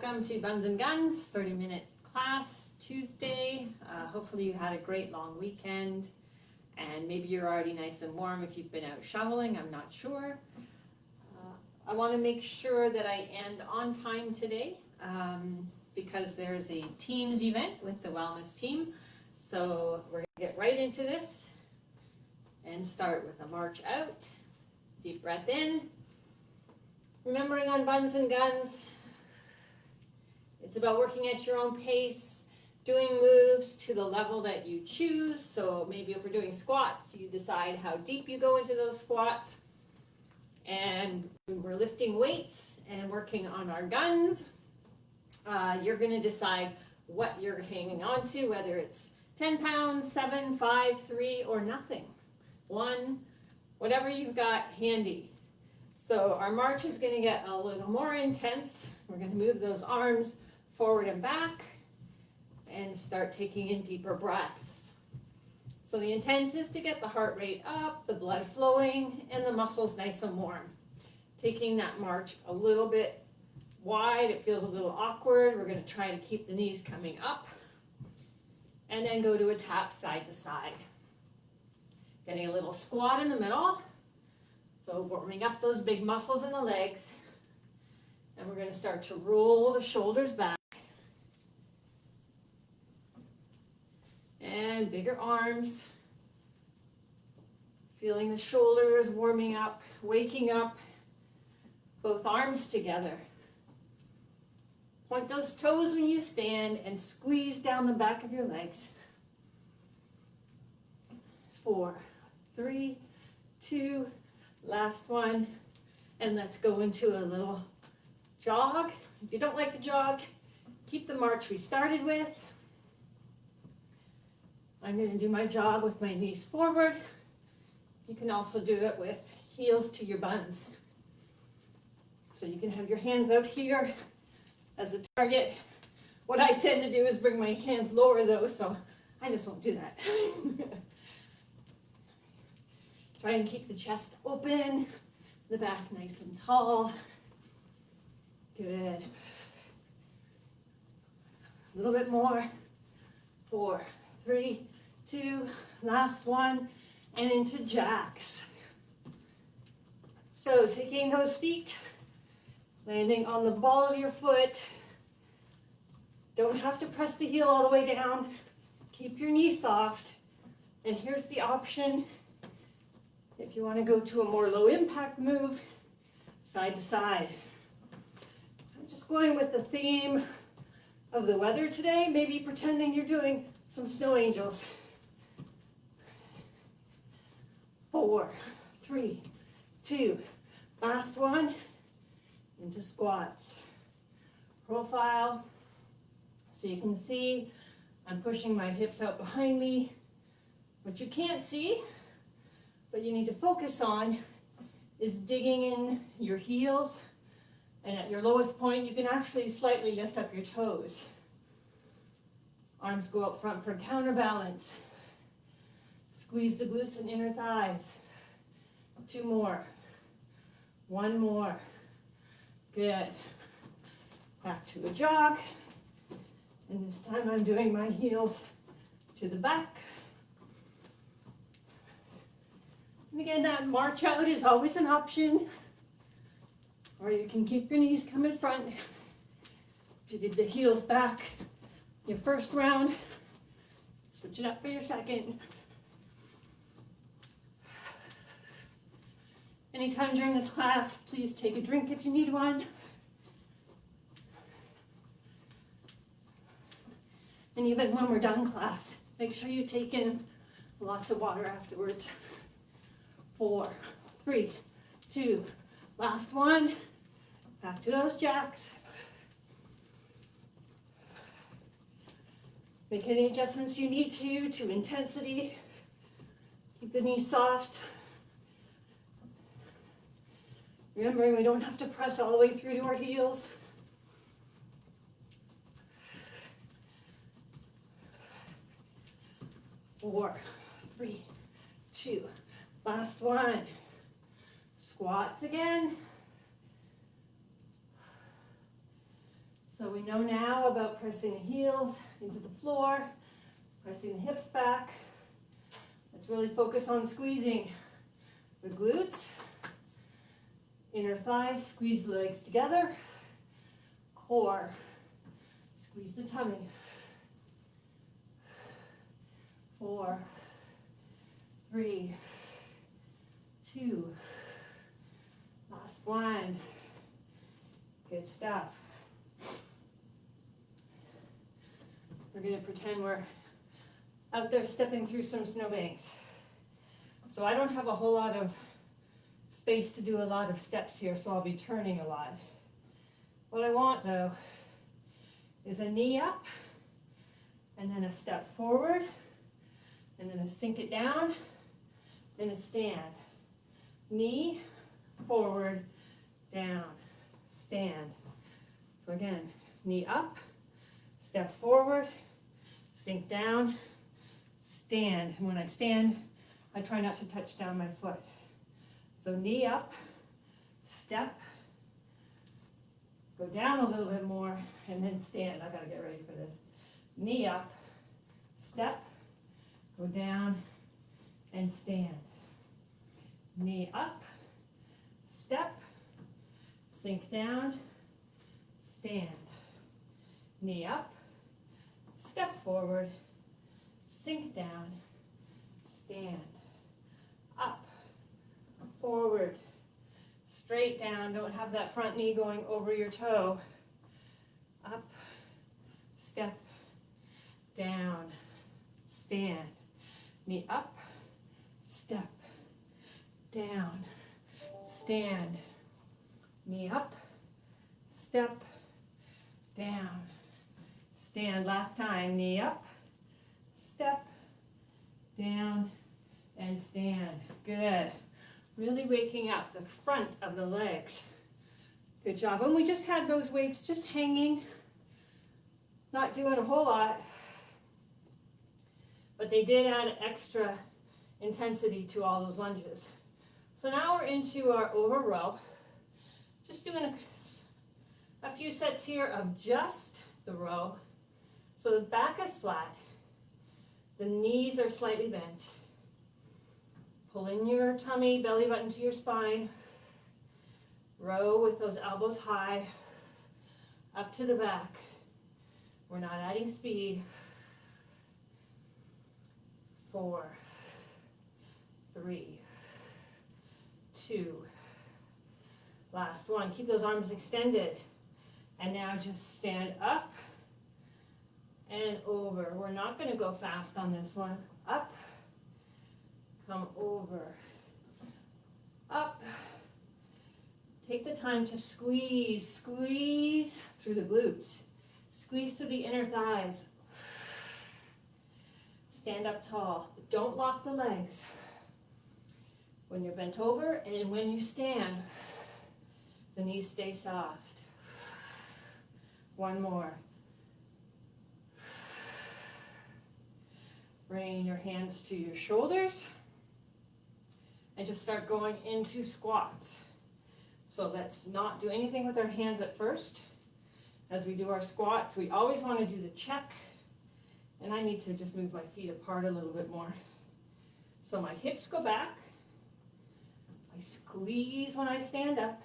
Welcome to Buns and Guns, 30-minute class Tuesday. Hopefully you had a great long weekend and maybe you're already nice and warm if you've been out shoveling, I'm not sure. I want to make sure that I end on time today because there's a Teams event with the wellness team. So we're going to get right into this and start with a march out. Deep breath in. Remembering on Buns and Guns, it's about working at your own pace, doing moves to the level that you choose. So maybe if we're doing squats, you decide how deep you go into those squats. And when we're lifting weights and working on our guns, you're going to decide what you're hanging on to, whether it's 10 pounds, 7, 5, 3, or nothing. 1, whatever you've got handy. So our march is going to get a little more intense. We're going to move those arms forward and back and start taking in deeper breaths. So the intent is to get the heart rate up, the blood flowing, and the muscles nice and warm. Taking that march a little bit wide, it feels a little awkward. We're going to try to keep the knees coming up and then go to a tap side to side. Getting a little squat in the middle. So warming up those big muscles in the legs. And we're going to start to roll the shoulders back. And bigger arms. Feeling the shoulders warming up, waking up. Both arms together. Point those toes when you stand and squeeze down the back of your legs. 4, 3, 2, last one. And let's go into a little jog. If you don't like the jog, keep the march we started with. I'm going to do my jog with my knees forward. You can also do it with heels to your buns. So you can have your hands out here as a target. What I tend to do is bring my hands lower though, so I just won't do that. Try and keep the chest open, the back nice and tall. Good. A little bit more. 4, 3, 2, last one, and into jacks. So taking those feet, landing on the ball of your foot. Don't have to press the heel all the way down. Keep your knee soft. And here's the option. If you want to go to a more low impact move, side to side. I'm just going with the theme of the weather today, maybe pretending you're doing some snow angels. 4, 3, 2, last one, into squats. Profile, so you can see I'm pushing my hips out behind me. What you can't see, but you need to focus on, is digging in your heels, and at your lowest point, you can actually slightly lift up your toes. Arms go out front for counterbalance. Squeeze the glutes and inner thighs. 2 more. 1 more. Good. Back to a jog. And this time I'm doing my heels to the back. And again, that march out is always an option. Or you can keep your knees come in front. If you did the heels back your first round, switch it up for your second. Anytime during this class, please take a drink if you need one. And even when we're done class, make sure you take in lots of water afterwards. 4, 3, 2, last one. Back to those jacks. Make any adjustments you need to intensity. Keep the knees soft. Remembering we don't have to press all the way through to our heels. Four, 3, 2, last one. Squats again. So we know now about pressing the heels into the floor, pressing the hips back. Let's really focus on squeezing the glutes, inner thighs, squeeze the legs together, core, squeeze the tummy. 4, 3, 2, last one. Good stuff. We're going to pretend we're out there stepping through some snowbanks. So I don't have a whole lot of space to do a lot of steps here, so I'll be turning a lot. What I want, though, is a knee up, and then a step forward, and then a sink it down, then a stand. Knee, forward, down, stand. So again, knee up, step forward, sink down, stand. And when I stand, I try not to touch down my foot. So knee up, step, go down a little bit more, and then stand. I gotta get ready for this. Knee up, step, go down, and stand. Knee up, step, sink down, stand. Knee up, step forward, sink down, stand. Up, forward, straight down. Don't have that front knee going over your toe. Up, step, down, stand. Knee up, step, down, stand. Knee up, step, down, stand. Last time, knee up, step, down, and stand. Good. Really waking up the front of the legs. Good job. And we just had those weights just hanging, not doing a whole lot, but they did add extra intensity to all those lunges. So now we're into our over row. Just doing a few sets here of just the row. So the back is flat, the knees are slightly bent. Pull in your tummy, belly button to your spine. Row with those elbows high, up to the back. We're not adding speed. 4, 3, 2. Last one. Keep those arms extended. And now just stand up and over. We're not going to go fast on this one. Up, come over, up. Take the time to squeeze, squeeze through the glutes. Squeeze through the inner thighs. Stand up tall. But don't lock the legs. When you're bent over and when you stand, the knees stay soft. One more. Bring your hands to your shoulders and just start going into squats. So let's not do anything with our hands at first. As we do our squats, we always want to do the check. And I need to just move my feet apart a little bit more. So my hips go back. I squeeze when I stand up.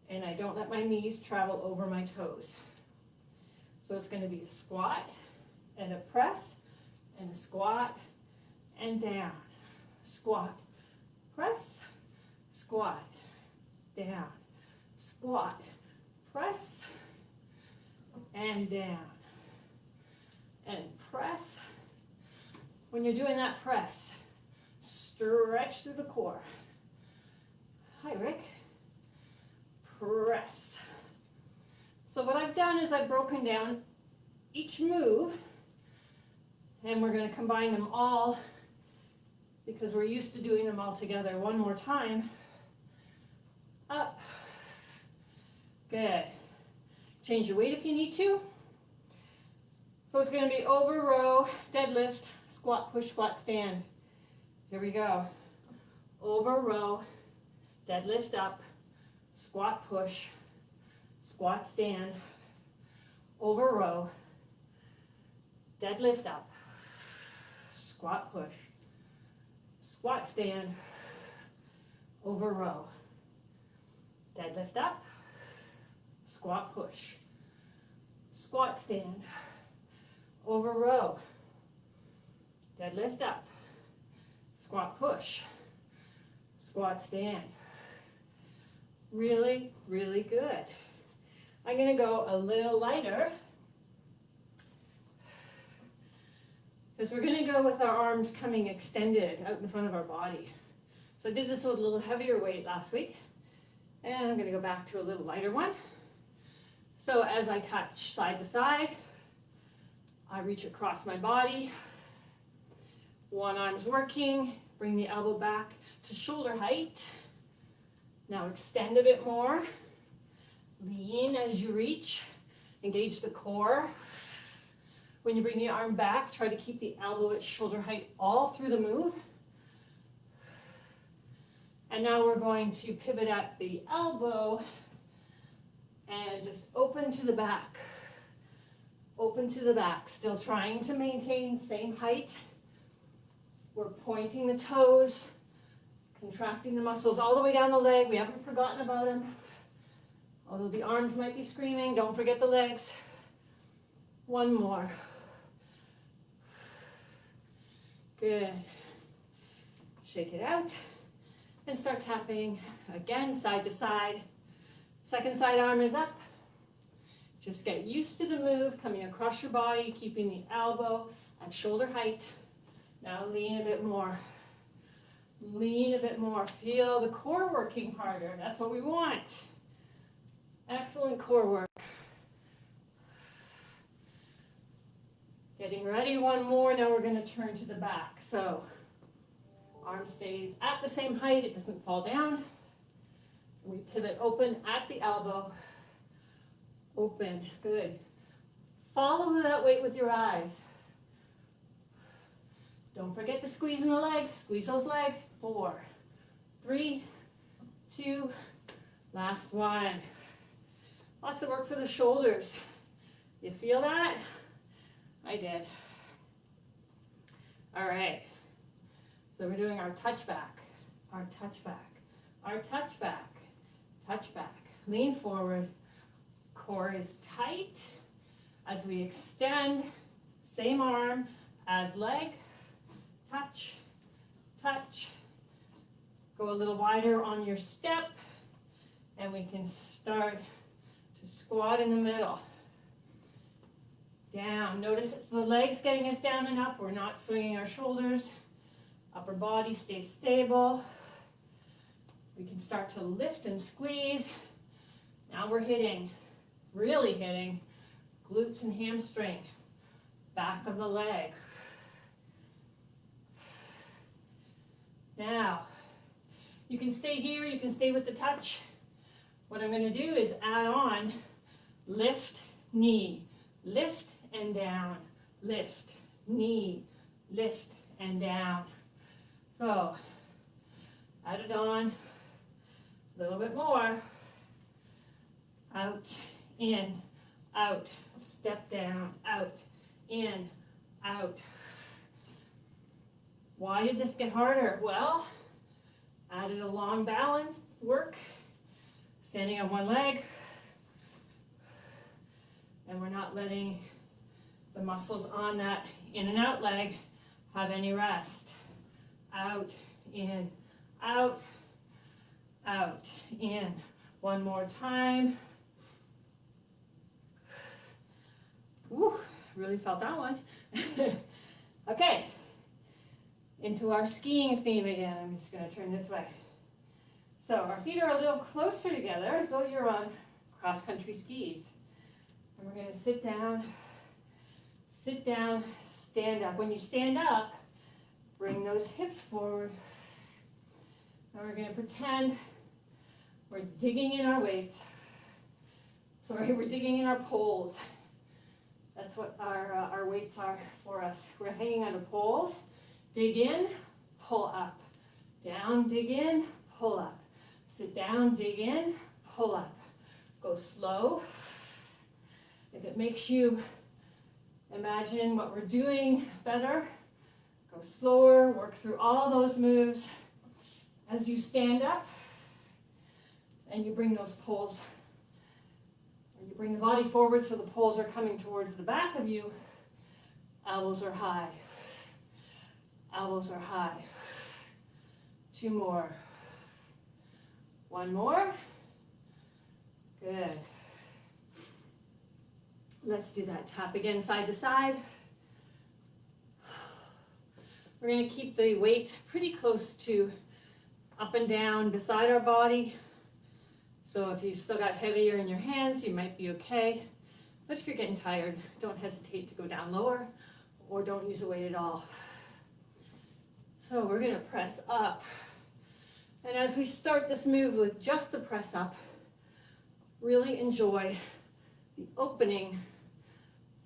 And I don't let my knees travel over my toes. So it's going to be a squat and a press and a squat and down. Squat, press, squat, down. Squat, press, and down. And press. When you're doing that press, stretch through the core. Hi, Rick. Press. So what I've done is I've broken down each move, and we're going to combine them all because we're used to doing them all together. One more time. Up. Good. Change your weight if you need to. So it's going to be over row, deadlift, squat, push, squat, stand. Here we go. Over row, deadlift up, squat, push, squat, stand. over row, deadlift up, squat push, squat stand, over row, deadlift up, squat push, squat stand, over row, deadlift up, squat push, squat stand. Really, really good. I'm going to go a little lighter because we're going to go with our arms coming extended out in front of our body. So I did this with a little heavier weight last week, and I'm going to go back to a little lighter one. So as I touch side to side, I reach across my body. One arm's working, bring the elbow back to shoulder height. Now extend a bit more. Lean as you reach. Engage the core. When you bring the arm back, try to keep the elbow at shoulder height all through the move. And now we're going to pivot at the elbow and just open to the back. Open to the back. Still trying to maintain same height. We're pointing the toes, contracting the muscles all the way down the leg. We haven't forgotten about them. Although the arms might be screaming, don't forget the legs. One more. Good. Shake it out and start tapping again, side to side. Second side arm is up. Just get used to the move, coming across your body, keeping the elbow at shoulder height. Now lean a bit more. Lean a bit more. Feel the core working harder. That's what we want. Excellent core work. Getting ready, one more. Now we're going to turn to the back. So arm stays at the same height. It doesn't fall down. We pivot open at the elbow. Open. Good. Follow that weight with your eyes. Don't forget to squeeze in the legs. Squeeze those legs. 4, 3, 2, last one. Lots of work for the shoulders. You feel that? I did. All right. So we're doing our touch back, our touch back, our touch back, touch back. Lean forward. Core is tight. As we extend, same arm as leg. Touch, touch. Go a little wider on your step, and we can start to squat in the middle. Down. Notice it's the legs getting us down and up. We're not swinging our shoulders. Upper body stays stable. We can start to lift and squeeze. Now we're hitting, really hitting, glutes and hamstring, back of the leg. Now, you can stay here, you can stay with the touch. What I'm going to do is add on lift, knee, lift and down, lift, knee, lift and down. So, add it on, a little bit more. Out, in, out, step down, out, in, out. Why did this get harder? Well, added a long balance work, standing on one leg, and we're not letting the muscles on that in and out leg have any rest. Out, in, out, out, in. One more time. Woo, really felt that one. Okay, into our skiing theme again. I'm just going to turn this way. So our feet are a little closer together as though you're on cross-country skis. And we're going to sit down, stand up. When you stand up, bring those hips forward. And we're going to pretend we're digging in our weights. Sorry, we're digging in our poles. That's what our weights are for us. We're hanging on to poles. Dig in, pull up. Down, dig in, pull up. Sit down, dig in, pull up. Go slow. If it makes you imagine what we're doing better, go slower, work through all those moves as you stand up and you bring those poles, and you bring the body forward so the poles are coming towards the back of you. Elbows are high. Elbows are high. 2 more. 1 more. Good. Let's do that. Tap again, side to side. We're going to keep the weight pretty close to up and down beside our body. So if you've still got heavier in your hands, you might be okay. But if you're getting tired, don't hesitate to go down lower or don't use the weight at all. So we're going to press up. And as we start this move with just the press up, really enjoy the opening.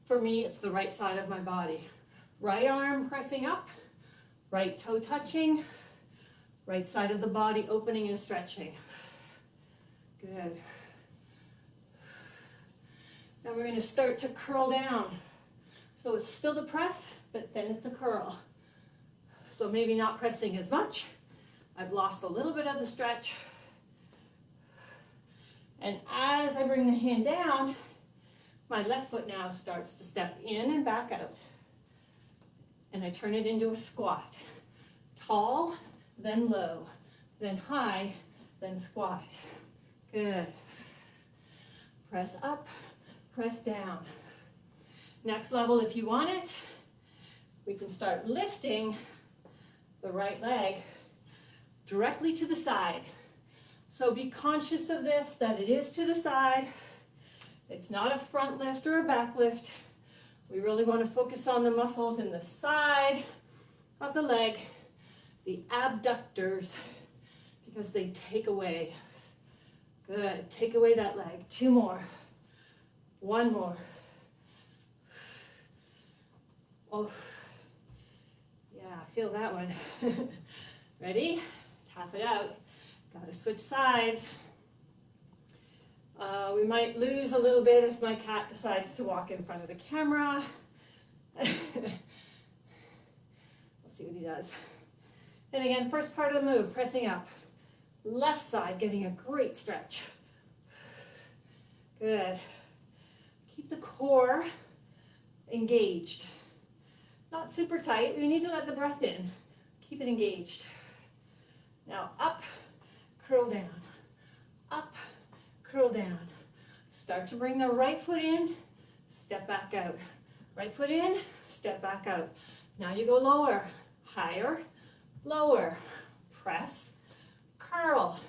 For me, it's the right side of my body. Right arm pressing up, right toe touching, right side of the body opening and stretching. Good. Now we're going to start to curl down. So it's still the press, but then it's a curl. So maybe not pressing as much. I've lost a little bit of the stretch. And as I bring the hand down, my left foot now starts to step in and back out. And I turn it into a squat. Tall, then low, then high, then squat. Good. Press up, press down. Next level, if you want it, we can start lifting the right leg directly to the side. So be conscious of this, that it is to the side. It's not a front lift or a back lift. We really want to focus on the muscles in the side of the leg, the abductors, because they take away. Good. Take away that leg. 2 more. 1 more. Oh, yeah, feel that one. Ready? Tap it out. Got to switch sides. We might lose a little bit if my cat decides to walk in front of the camera. We'll see what he does. And again, first part of the move, pressing up. Left side, getting a great stretch. Good. Keep the core engaged. Not super tight. We need to let the breath in. Keep it engaged. Now up, curl down. Up, curl down. Start to bring the right foot in, step back out. Right foot in, step back out. Now you go lower, higher, lower. Press, curl.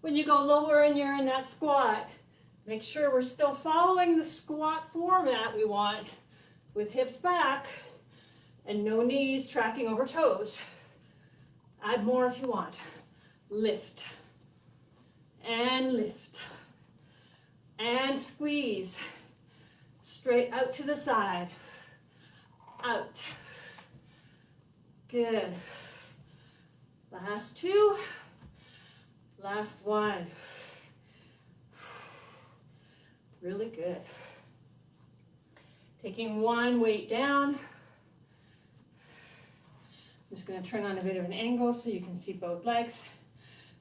When you go lower and you're in that squat, make sure we're still following the squat format we want, with hips back and no knees tracking over toes. Add more if you want. Lift and lift and squeeze straight out to the side. Out. Good. Last 2. Last 1. Really good. Taking 1 weight down. I'm just going to turn on a bit of an angle so you can see both legs.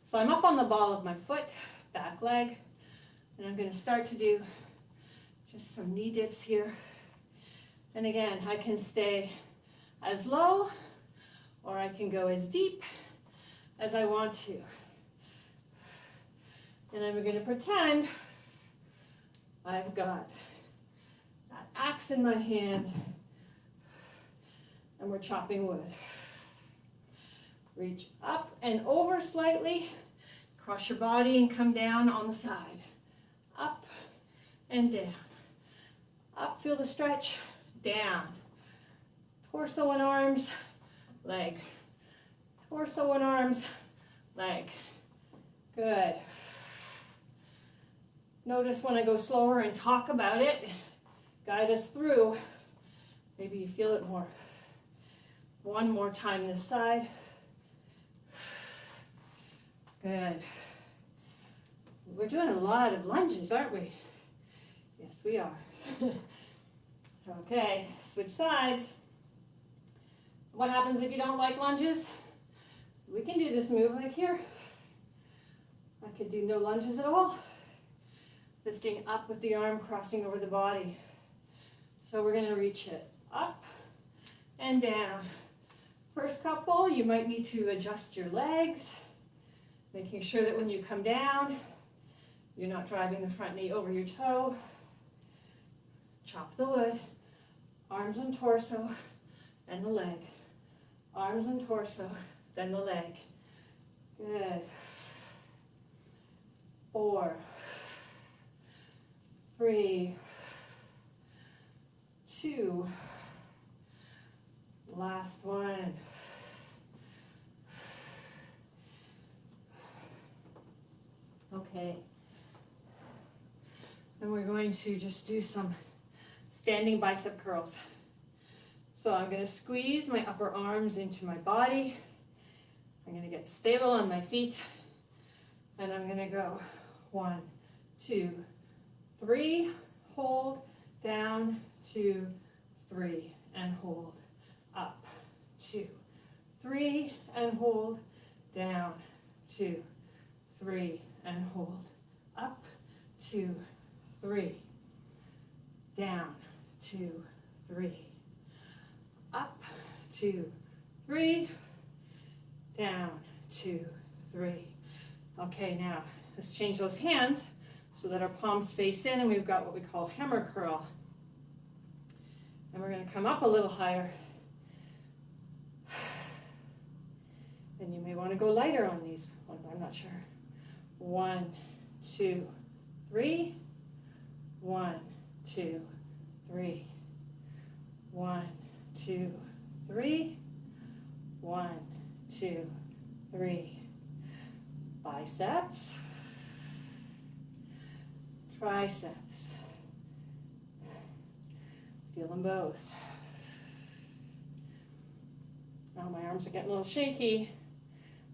So I'm up on the ball of my foot, back leg, and I'm going to start to do just some knee dips here. And again, I can stay as low or I can go as deep as I want to. And I'm going to pretend I've got that axe in my hand and we're chopping wood. Reach up and over slightly, cross your body and come down on the side. Up and down. Up, feel the stretch, down. Torso and arms, leg. Torso and arms, leg. Good. Notice when I go slower and talk about it, guide us through. Maybe you feel it more. 1 more time this side. Good. We're doing a lot of lunges, aren't we? Yes, we are. Okay, switch sides. What happens if you don't like lunges? We can do this move like here. I could do no lunges at all. Lifting up with the arm, crossing over the body. So we're going to reach it up and down. First couple, you might need to adjust your legs, making sure that when you come down, you're not driving the front knee over your toe. Chop the wood. Arms and torso, and the leg. Arms and torso, then the leg. Good. 4, 3, 2, last one. Okay. And we're going to just do some standing bicep curls. So I'm going to squeeze my upper arms into my body. I'm going to get stable on my feet. And I'm going to go 1, 2, 3, hold, down, 2, 3, and hold, up, 2, 3, and hold, down, 2, 3, and hold, up, 2, 3, down, 2, 3, up, 2, 3, down, 2, 3. Okay, now let's change those hands so that our palms face in and we've got what we call hammer curl. And we're going to come up a little higher. And you may want to go lighter on these ones, I'm not sure. 1, 2, 3. 1, 2, 3. 1, 2, 3. 1, 2, 3. Biceps, triceps. Feel them both. Now my arms are getting a little shaky.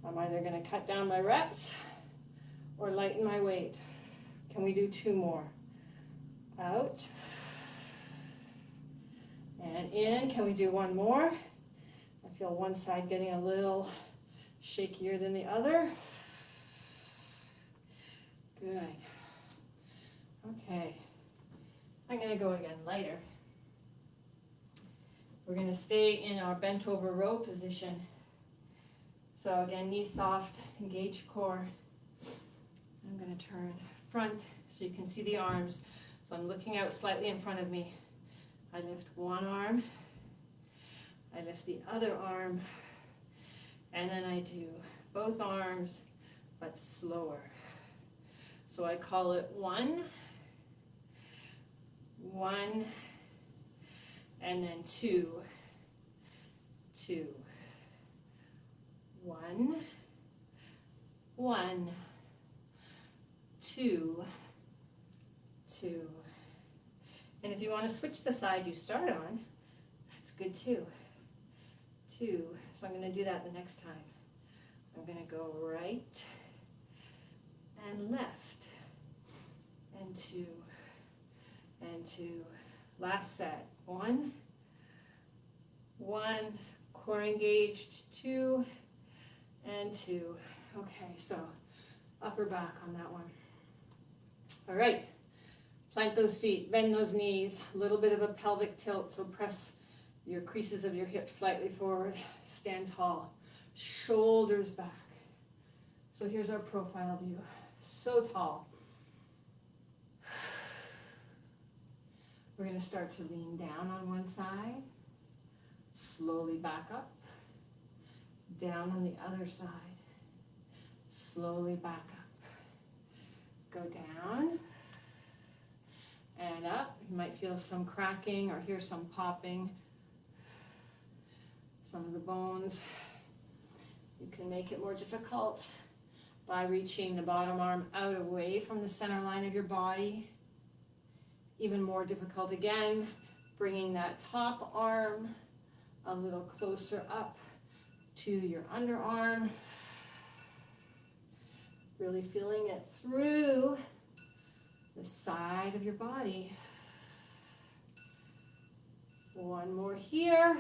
I'm either going to cut down my reps or lighten my weight. Can we do 2 more? Out. And in. Can we do 1 more? I feel one side getting a little shakier than the other. Good. Okay. I'm going to go again lighter. We're going to stay in our bent over row position. So again, knees soft, engage core. I'm going to turn front so you can see the arms. So I'm looking out slightly in front of me. I lift one arm. I lift the other arm. And then I do both arms, but slower. So I call it 1, 1, and then 2, 2, 1, 1, 2, 2. And if you want to switch the side you start on, that's good too. 2. So I'm going to do that the next time. I'm going to go right and left, and 2, and 2. Last set. 1, 1, core engaged, 2, and 2. Okay, so upper back on that one. All right, plant those feet, bend those knees, a little bit of a pelvic tilt, so press your creases of your hips slightly forward, stand tall, shoulders back. So here's our profile view. So tall. We're going to start to lean down on one side, slowly back up, down on the other side, slowly back up, go down and up. You might feel some cracking or hear some popping, some of the bones. You can make it more difficult by reaching the bottom arm out away from the center line of your body. Even more difficult again, bringing that top arm a little closer up to your underarm. Really feeling it through the side of your body. One more here,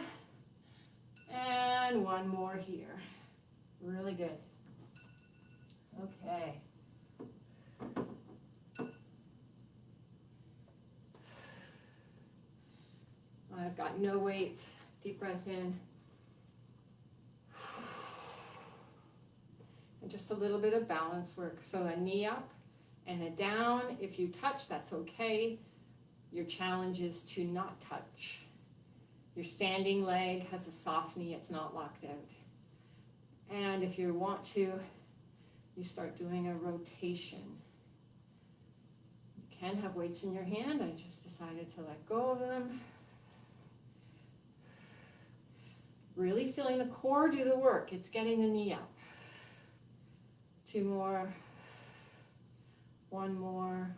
and one more here. Really good. Okay. I've got no weights. Deep breath in. And just a little bit of balance work. So a knee up and a down. If you touch, that's okay. Your challenge is to not touch. Your standing leg has a soft knee. It's not locked out. And if you want to, you start doing a rotation. You can have weights in your hand. I just decided to let go of them. Really feeling the core do the work. It's getting the knee up. 2 more. 1 more.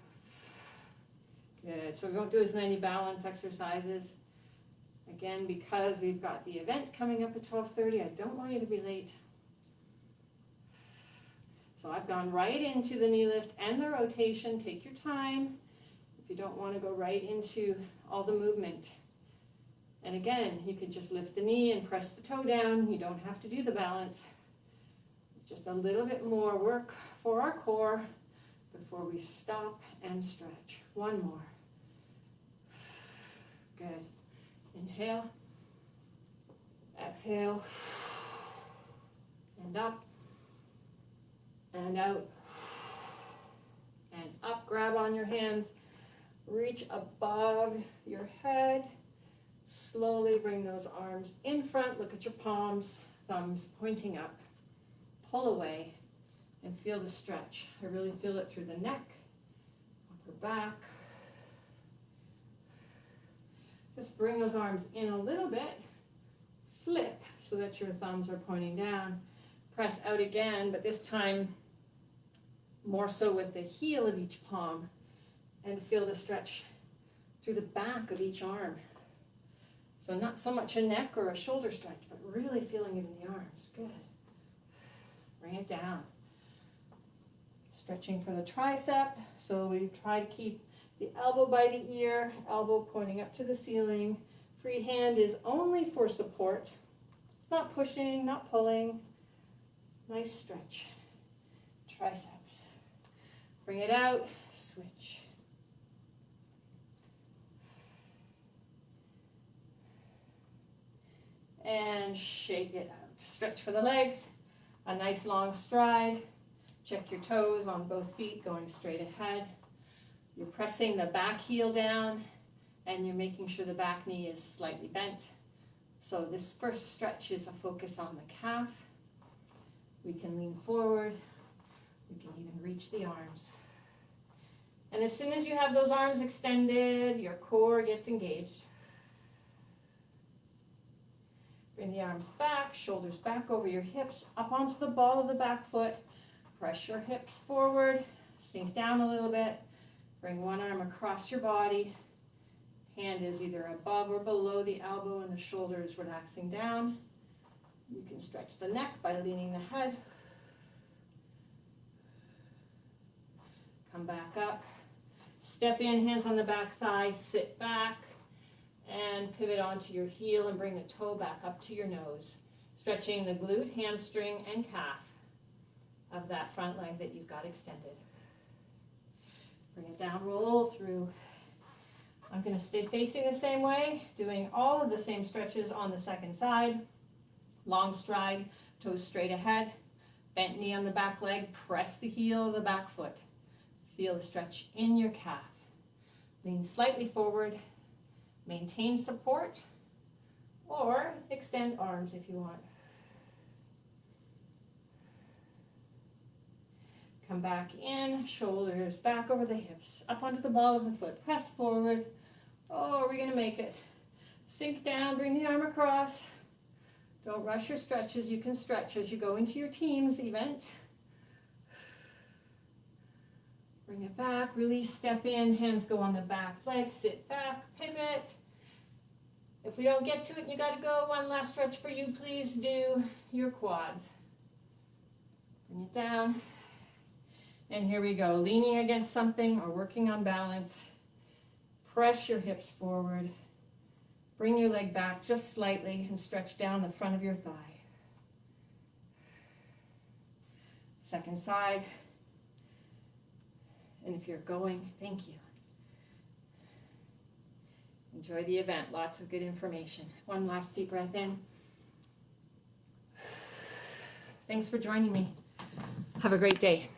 Good. So we won't do as many balance exercises. Again, because we've got the event coming up at 12:30, I don't want you to be late. So I've gone right into the knee lift and the rotation. Take your time if you don't want to go right into all the movement. And again, you could just lift the knee and press the toe down. You don't have to do the balance. It's just a little bit more work for our core before we stop and stretch. 1 more. Good. Inhale. Exhale. And up. And out. And up. Grab on your hands. Reach above your head. Slowly bring those arms in front. Look at your palms, thumbs pointing up. Pull away and feel the stretch. I really feel it through the neck, upper back. Just bring those arms in a little bit. Flip so that your thumbs are pointing down. Press out again, but this time more so with the heel of each palm. And feel the stretch through the back of each arm. So not so much a neck or a shoulder stretch, but really feeling it in the arms. Good. Bring it down. Stretching for the tricep. So we try to keep the elbow by the ear, elbow pointing up to the ceiling. Free hand is only for support. It's not pushing, not pulling. Nice stretch. Triceps. Bring it out, switch. And shake it out. Stretch for the legs. A nice long stride. Check your toes on both feet going straight ahead. You're pressing the back heel down and you're making sure the back knee is slightly bent. So this first stretch is a focus on the calf. We can lean forward. We can even reach the arms. And as soon as you have those arms extended, your core gets engaged. Bring the arms back, shoulders back over your hips, up onto the ball of the back foot. Press your hips forward, sink down a little bit. Bring one arm across your body. Hand is either above or below the elbow and the shoulder is relaxing down. You can stretch the neck by leaning the head. Come back up. Step in, hands on the back thigh, sit back. And pivot onto your heel and bring the toe back up to your nose. Stretching the glute, hamstring, and calf of that front leg that you've got extended. Bring it down, roll through. I'm going to stay facing the same way, doing all of the same stretches on the second side. Long stride, toes straight ahead. Bent knee on the back leg, press the heel of the back foot. Feel the stretch in your calf. Lean slightly forward. Maintain support or extend arms if you want. Come back in, shoulders back over the hips, up onto the ball of the foot. Press forward. Oh, are we going to make it? Sink down, bring the arm across. Don't rush your stretches. You can stretch as you go into your team's event. Bring it back, release, step in, hands go on the back leg, sit back, pivot. If we don't get to it, you got to go. One last stretch for you. Please do your quads. Bring it down. And here we go, leaning against something or working on balance. Press your hips forward. Bring your leg back just slightly and stretch down the front of your thigh. Second side. And if you're going, thank you. Enjoy the event. Lots of good information. One last deep breath in. Thanks for joining me. Have a great day.